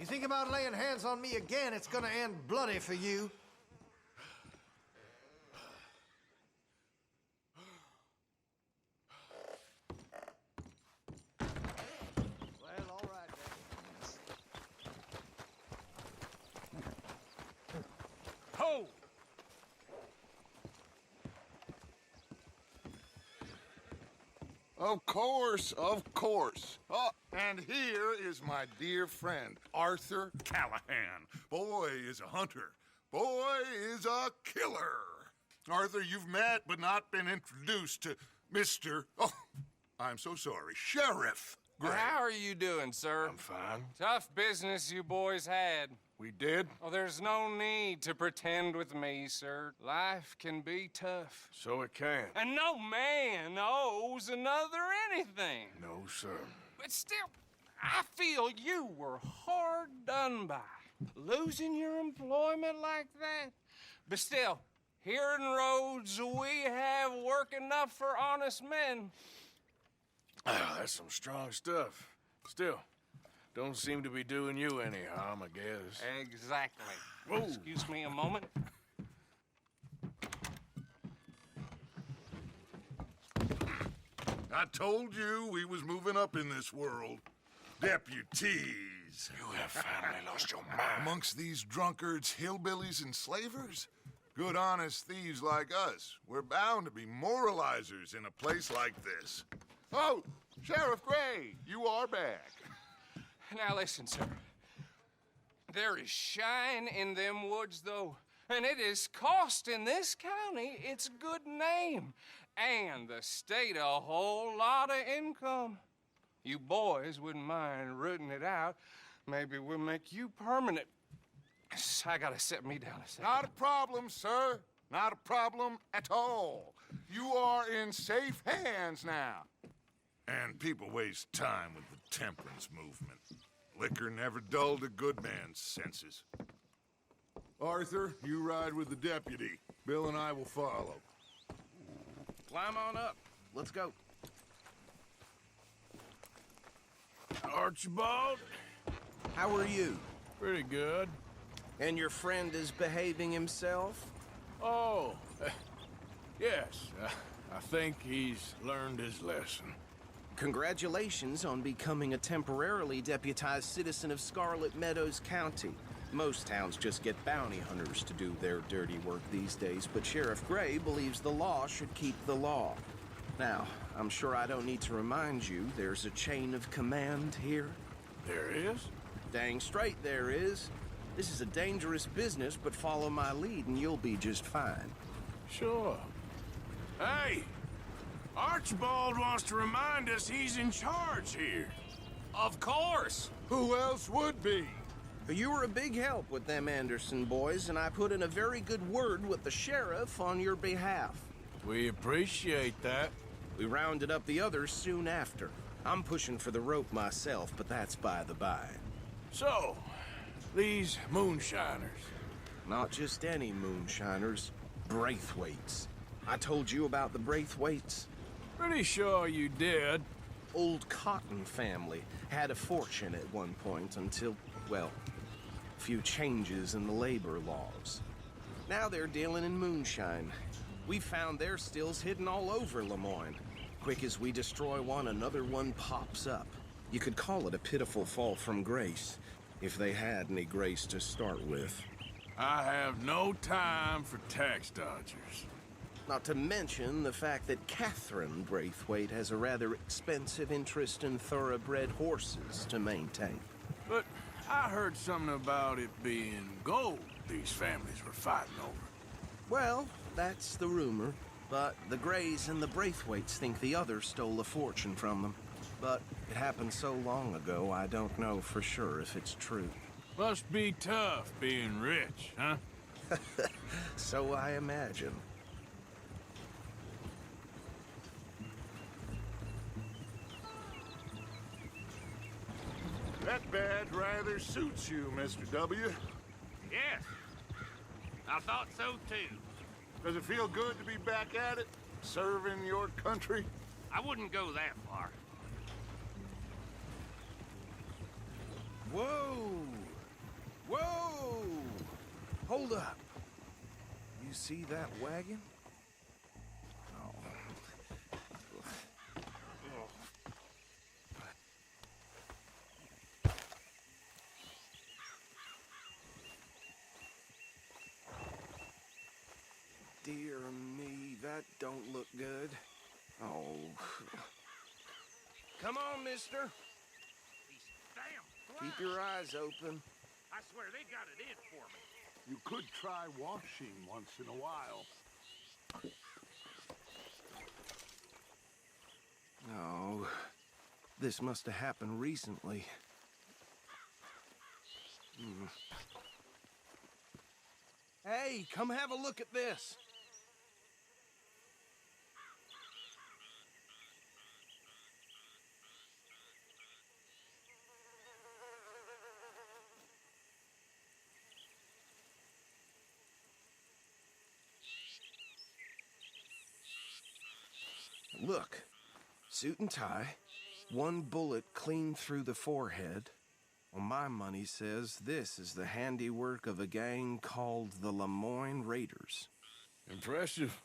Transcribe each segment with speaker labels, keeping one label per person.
Speaker 1: think about laying hands on me again, it's gonna end bloody for you. Well, all right, then.
Speaker 2: Ho!
Speaker 3: Of course, of course. Oh, and here is my dear friend, Arthur Callahan. Boy is a hunter. Boy is a killer. Arthur, you've met but not been introduced to Mr. Oh, I'm so sorry, Sheriff Gray.
Speaker 2: How are you doing, sir?
Speaker 3: I'm fine.
Speaker 2: Tough business you boys had.
Speaker 3: We did?
Speaker 2: Oh, there's no need to pretend with me, sir. Life can be tough.
Speaker 3: So it can.
Speaker 2: And no man owes another anything.
Speaker 3: No, sir.
Speaker 2: But still, I feel you were hard done by. Losing your employment like that. But still, here in Rhodes, we have work enough for honest men.
Speaker 4: Ah, that's some strong stuff. Still, don't seem to be doing you any harm, I guess.
Speaker 2: Exactly.
Speaker 4: Whoa.
Speaker 2: Excuse me a moment.
Speaker 3: I told you we was moving up in this world. Deputies.
Speaker 4: You have finally lost your mind.
Speaker 3: Amongst these drunkards, hillbillies, and slavers? Good honest thieves like us. We're bound to be moralizers in a place like this. Oh, Sheriff Gray, you are back.
Speaker 2: Now listen, sir. There is shine in them woods, though, and it is costing this county its good name and the state a whole lot of income. You boys wouldn't mind rooting it out. Maybe we'll make you permanent. I gotta set me down a second.
Speaker 3: Not a problem, sir. Not a problem at all. You are in safe hands now. And people waste time with the temperance movement. Liquor never dulled a good man's senses. Arthur, you ride with the deputy. Bill and I will follow.
Speaker 5: Climb on up. Let's go.
Speaker 4: Archibald?
Speaker 5: How are you?
Speaker 4: Pretty good.
Speaker 5: And your friend is behaving himself?
Speaker 4: Oh, yes. I think he's learned his lesson.
Speaker 5: Congratulations on becoming a temporarily deputized citizen of Scarlet Meadows County. Most towns just get bounty hunters to do their dirty work these days, but Sheriff Gray believes the law should keep the law. Now, I'm sure I don't need to remind you there's a chain of command here.
Speaker 4: There is?
Speaker 5: Dang straight there is. This is a dangerous business, but follow my lead and you'll be just fine.
Speaker 4: Sure. Hey! Archibald wants to remind us he's in charge here.
Speaker 2: Of course.
Speaker 3: Who else would be?
Speaker 5: You were a big help with them Anderson boys, and I put in a very good word with the sheriff on your behalf.
Speaker 4: We appreciate that.
Speaker 5: We rounded up the others soon after. I'm pushing for the rope myself, but that's by the by.
Speaker 4: So, these moonshiners.
Speaker 5: Not just any moonshiners, Braithwaites. I told you about the Braithwaites?
Speaker 4: Pretty sure you did.
Speaker 5: Old Cotton family had a fortune at one point until, well, a few changes in the labor laws. Now they're dealing in moonshine. We found their stills hidden all over Lemoyne. Quick as we destroy one, another one pops up. You could call it a pitiful fall from grace, if they had any grace to start with.
Speaker 4: I have no time for tax dodgers.
Speaker 5: Not to mention the fact that Catherine Braithwaite has a rather expensive interest in thoroughbred horses to maintain.
Speaker 4: But I heard something about it being gold these families were fighting over.
Speaker 5: Well, that's the rumor. But the Grays and the Braithwaites think the others stole a fortune from them. But it happened so long ago, I don't know for sure if it's true.
Speaker 4: Must be tough being rich, huh?
Speaker 5: So I imagine.
Speaker 3: That badge rather suits you, Mr. W.
Speaker 6: Yes. I thought so, too.
Speaker 3: Does it feel good to be back at it? Serving your country?
Speaker 6: I wouldn't go that far.
Speaker 5: Whoa! see that wagon? Oh. Dear me, that don't look good. Oh. Come on, mister.
Speaker 6: These damn flies.
Speaker 5: Keep your eyes open.
Speaker 6: I swear they got it in for me.
Speaker 7: You could try washing once in a while.
Speaker 5: Oh, this must have happened recently. Hey, come have a look at this. Look, suit and tie, one bullet clean through the forehead. Well, my money says this is the handiwork of a gang called the Lemoyne Raiders.
Speaker 4: Impressive.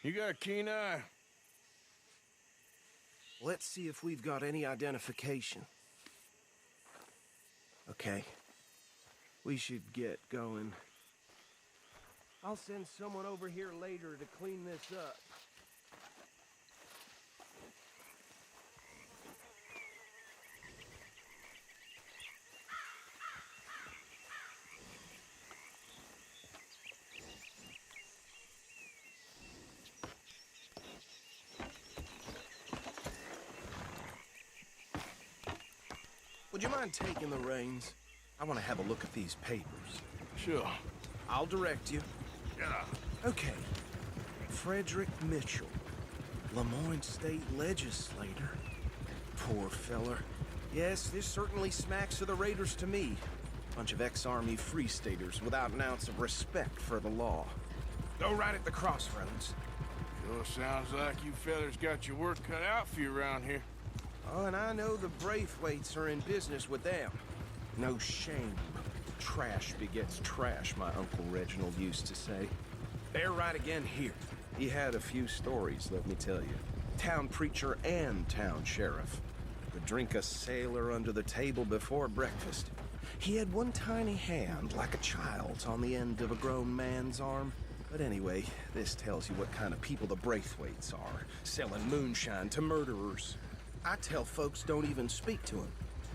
Speaker 4: You got a keen eye.
Speaker 5: Let's see if we've got any identification. Okay. We should get going. I'll send someone over here later to clean this up. Would you mind taking the reins? I want to have a look at these papers.
Speaker 4: Sure.
Speaker 5: I'll direct you.
Speaker 3: Yeah.
Speaker 5: Okay. Frederick Mitchell, Lemoyne State Legislator. Poor feller. Yes, this certainly smacks of the Raiders to me. Bunch of ex-Army Free Staters without an ounce of respect for the law. Go right at the crossroads.
Speaker 4: Sure sounds like you fellers got your work cut out for you around here.
Speaker 5: Oh, and I know the Braithwaites are in business with them. No shame. Trash begets trash, my Uncle Reginald used to say. They're right again here. He had a few stories, let me tell you. Town preacher and town sheriff. Could drink a sailor under the table before breakfast. He had one tiny hand, like a child's, on the end of a grown man's arm. But anyway, this tells you what kind of people the Braithwaites are, selling moonshine to murderers. I tell folks don't even speak to him.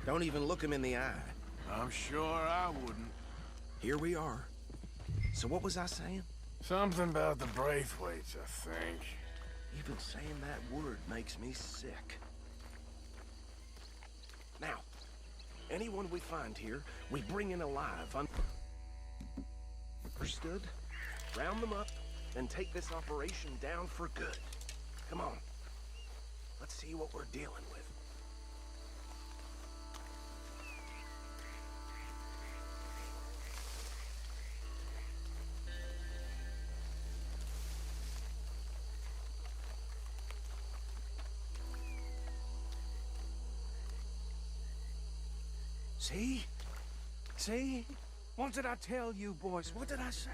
Speaker 5: Don't even look him in the eye.
Speaker 4: I'm sure I wouldn't.
Speaker 5: Here we are. So what was I saying?
Speaker 4: Something about the Braithwaites, I think.
Speaker 5: Even saying that word makes me sick. Now, anyone we find here, we bring in alive. Understood? Round them up, then take this operation down for good. Come on. Let's see what we're dealing with. See? See? What did I tell you, boys? What did I say?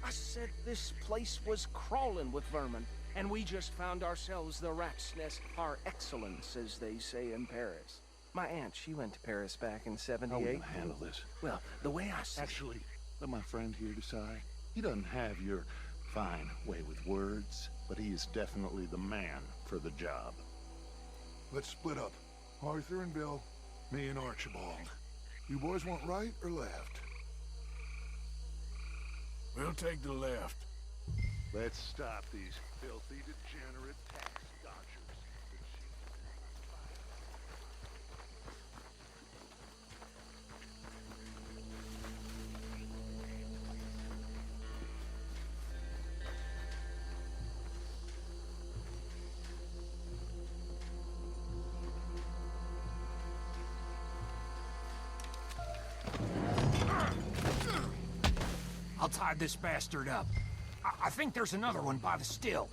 Speaker 5: I said this place was crawling with vermin, and we just found ourselves the rat's nest par excellence, as they say in Paris. My aunt, she went to Paris back in '78.
Speaker 7: How are we gonna handle this?
Speaker 5: Well, the way I see
Speaker 7: Actually, let my friend here decide. He doesn't have your fine way with words, but he is definitely the man for the job.
Speaker 8: Let's split up. Arthur and Bill, me and Archibald. You boys want right or left?
Speaker 4: We'll take the left.
Speaker 7: Let's stop these filthy, degenerate tax dodgers.
Speaker 6: I'll tie this bastard up. I think there's another one by the still.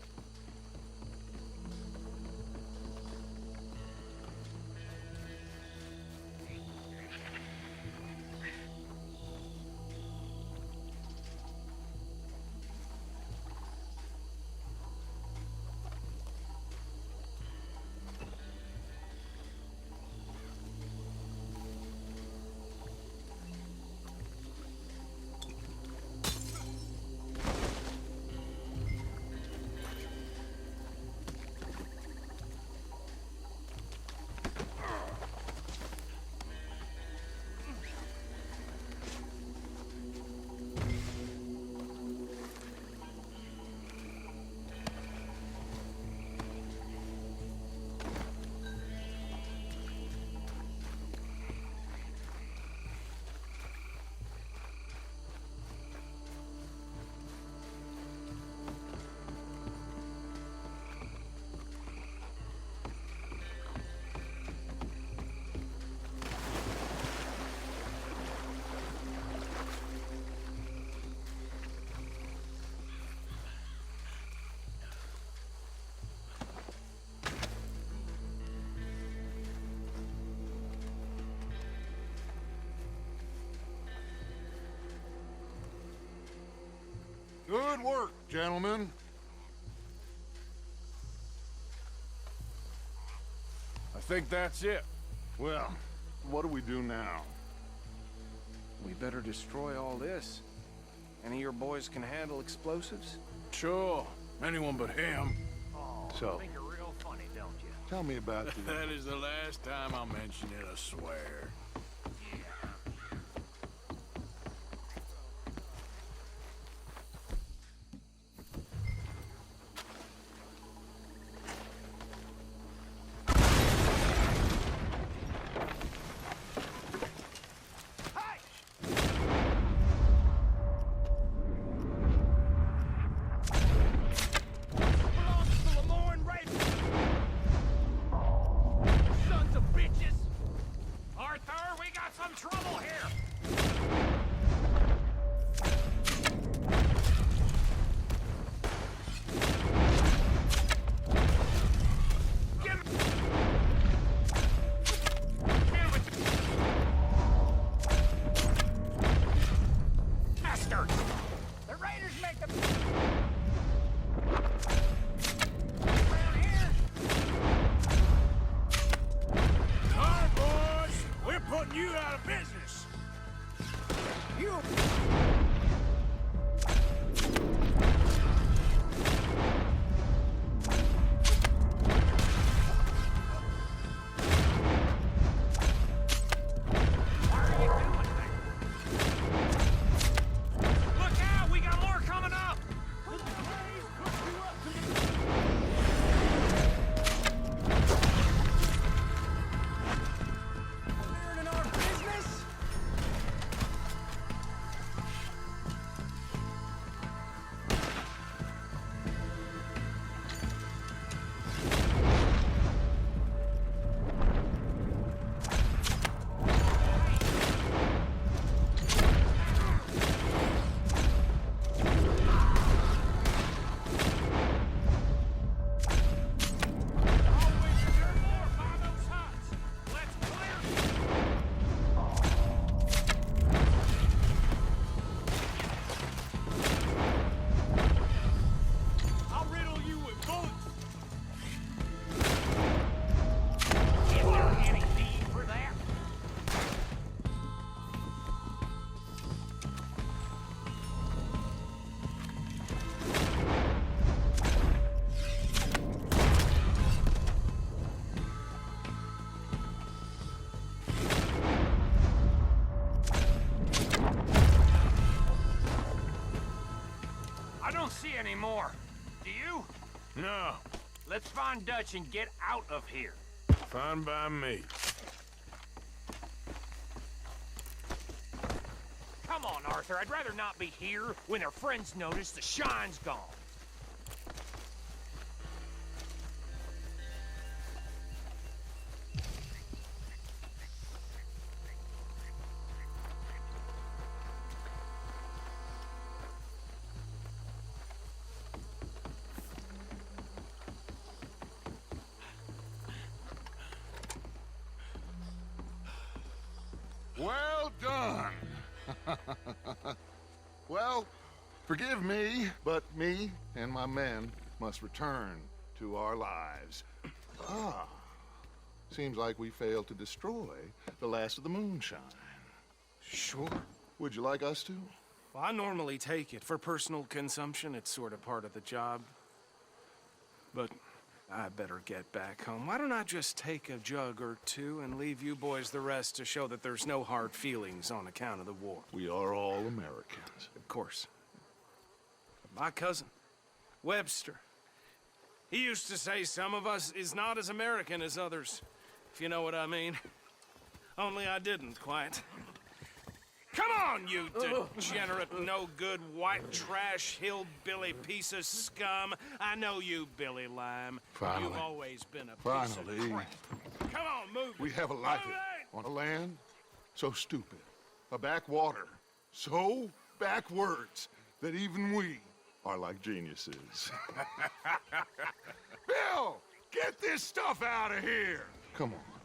Speaker 8: Good work, gentlemen.
Speaker 4: I think that's it.
Speaker 8: Well, what do we do now?
Speaker 5: We better destroy all this. Any of your boys can handle explosives?
Speaker 4: Sure. Anyone but him.
Speaker 8: So,
Speaker 6: I think you're real funny, don't you?
Speaker 8: tell me about the...
Speaker 4: That is the last time I'll mention it, I swear.
Speaker 6: Anymore. Do you?
Speaker 4: No.
Speaker 6: Let's find Dutch and get out of here.
Speaker 4: Fine by me.
Speaker 6: Come on, Arthur. I'd rather not be here when their friends notice the shine's gone.
Speaker 8: Well done. Well, forgive me, but me and my men must return to our lives. Ah, seems like we failed to destroy the last of the moonshine.
Speaker 5: Sure.
Speaker 8: Would you like us to?
Speaker 5: Well, I normally take it for personal consumption. It's sort of part of the job. But I better get back home. Why don't I just take a jug or two and leave you boys the rest to show that there's no hard feelings on account of the war?
Speaker 8: We are all Americans.
Speaker 5: Of course. My cousin, Webster, he used to say some of us is not as American as others, if you know what I mean. Only I didn't quite. Come on, you degenerate, no-good, white trash, hillbilly piece of scum. I know you, Billy Lime.
Speaker 8: Finally.
Speaker 5: You've always been a piece
Speaker 8: Finally.
Speaker 5: of crap. Come on, move it.
Speaker 8: We have a life
Speaker 5: Move it!
Speaker 8: on a land so stupid, a backwater so backwards that even we are like geniuses. Bill, get this stuff out of here. Come on,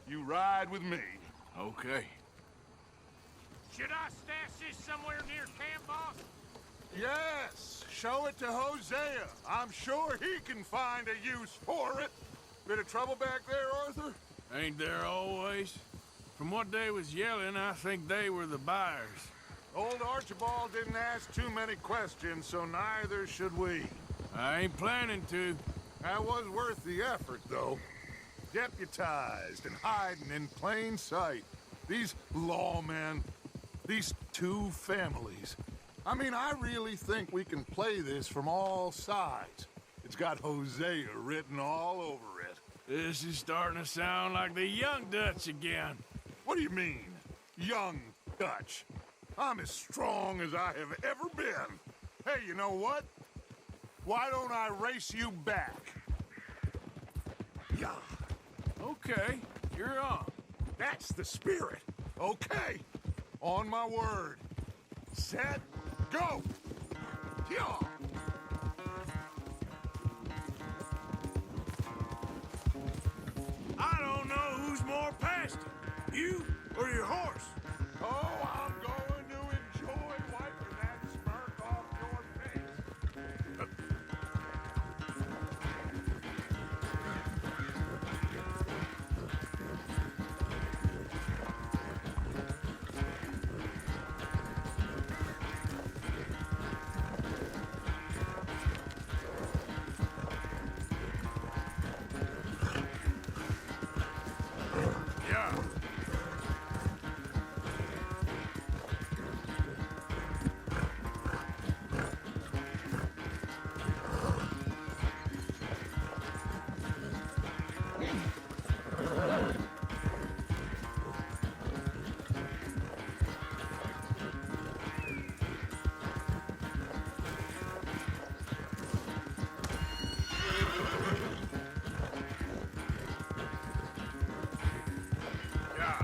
Speaker 8: you ride with me.
Speaker 4: Okay.
Speaker 6: Should I stash this somewhere near camp, boss?
Speaker 3: Yes, show it to Hosea. I'm sure he can find a use for it. Bit of trouble back there, Arthur?
Speaker 4: Ain't there always? From what they was yelling, I think they were the buyers.
Speaker 3: Old Archibald didn't ask too many questions, so neither should we.
Speaker 4: I ain't planning to.
Speaker 3: That was worth the effort, though. Deputized and hiding in plain sight. These lawmen, these two families. I mean, I really think we can play this from all sides. It's got Hosea written all over it.
Speaker 4: This is starting to sound like the Young Dutch again.
Speaker 3: What do you mean, young Dutch? I'm as strong as I have ever been. Hey, you know what? Why don't I race you back? Yeah.
Speaker 4: Okay, you're on.
Speaker 3: That's the spirit. Okay. On my word. Set, go. Yeah.
Speaker 4: I don't know who's more past it, you or your horse.
Speaker 3: Oh, I'm going to enjoy wiping that smirk off your face.
Speaker 4: Yeah. Yeah.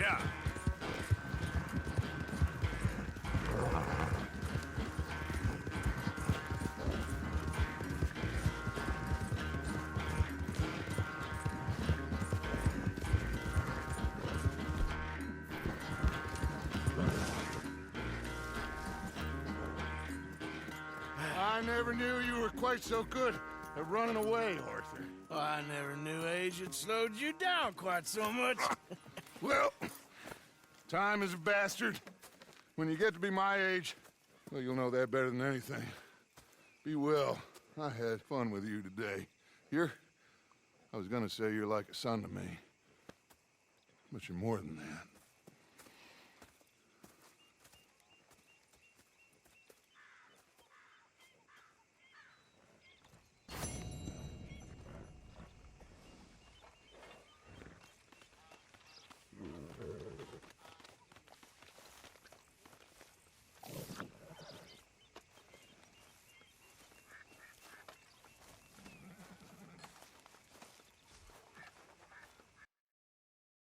Speaker 4: Yeah.
Speaker 3: I never knew you were quite so good at running away, Arthur.
Speaker 4: Well, I never knew age had slowed you down quite so much.
Speaker 3: Well, time is a bastard. When you get to be my age, well, you'll know that better than anything. Be well. I had fun with you today. I was gonna say you're like a son to me, but you're more than that.